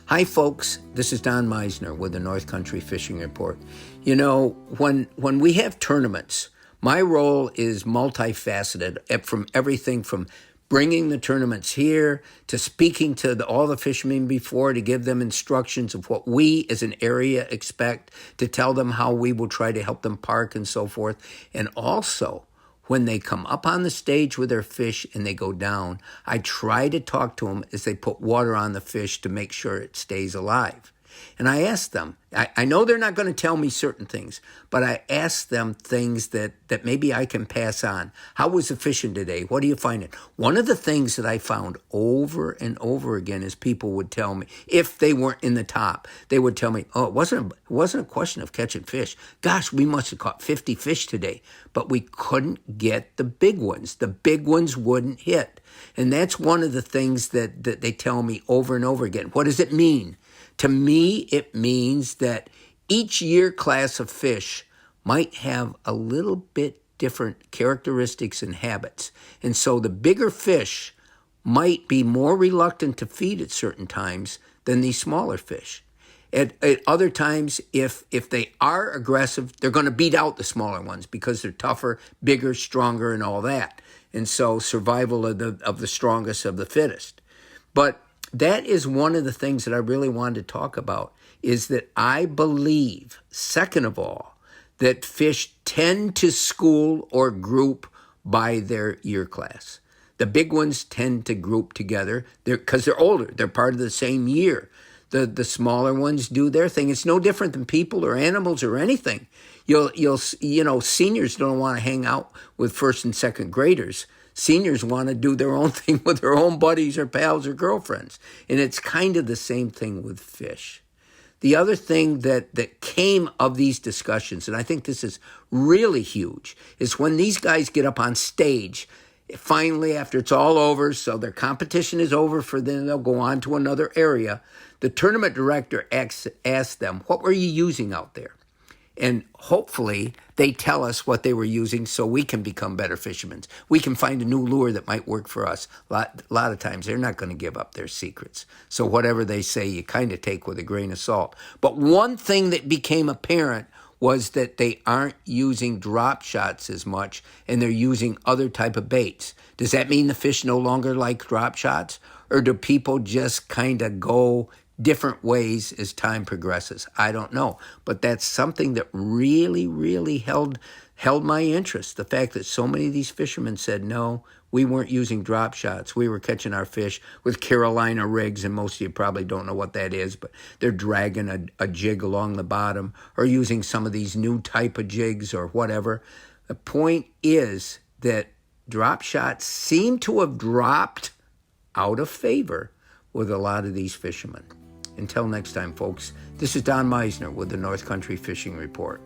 Hi, folks. This is Don Meisner with the North Country Fishing Report. You know, when we have tournaments, my role is multifaceted, from everything from bringing the tournaments here to speaking to all the fishermen before to give them instructions of what we as an area expect, to tell them how we will try to help them park and so forth. And also, when they come up on the stage with their fish and they go down, I try to talk to them as they put water on the fish to make sure it stays alive. And I ask them, I know they're not going to tell me certain things, but I ask them things that maybe I can pass on. How was the fishing today? What are you finding? One of the things that I found over and over again is people would tell me, if they weren't in the top, they would tell me, oh, it wasn't a question of catching fish. Gosh, we must have caught 50 fish today, but we couldn't get the big ones. The big ones wouldn't hit. And that's one of the things that they tell me over and over again. What does it mean? To me, it means that each year class of fish might have a little bit different characteristics and habits. And so the bigger fish might be more reluctant to feed at certain times than these smaller fish. At other times, if they are aggressive, they're going to beat out the smaller ones because they're tougher, bigger, stronger, and all that. And so survival of the strongest of the fittest. But that is one of the things that I really wanted to talk about, is that I believe, second of all, that fish tend to school or group by their year class. The big ones tend to group together because they're older. They're part of the same year. The smaller ones do their thing. It's no different than people or animals or anything. Seniors don't want to hang out with first and second graders. Seniors want to do their own thing with their own buddies or pals or girlfriends. And it's kind of the same thing with fish. The other thing that came of these discussions, and I think this is really huge, is when these guys get up on stage, finally after it's all over, so their competition is over for them, they'll go on to another area. The tournament director asks them, what were you using out there? And hopefully they tell us what they were using so we can become better fishermen. We can find a new lure that might work for us. A lot of times they're not going to give up their secrets. So whatever they say, you kind of take with a grain of salt. But one thing that became apparent was that they aren't using drop shots as much, and they're using other type of baits. Does that mean the fish no longer like drop shots? Or do people just kind of go different ways as time progresses? I don't know. But that's something that really, really held my interest. The fact that so many of these fishermen said, no, we weren't using drop shots. We were catching our fish with Carolina rigs, and most of you probably don't know what that is, but they're dragging a jig along the bottom or using some of these new type of jigs or whatever. The point is that drop shots seem to have dropped out of favor with a lot of these fishermen. Until next time, folks, this is Don Meisner with the North Country Fishing Report.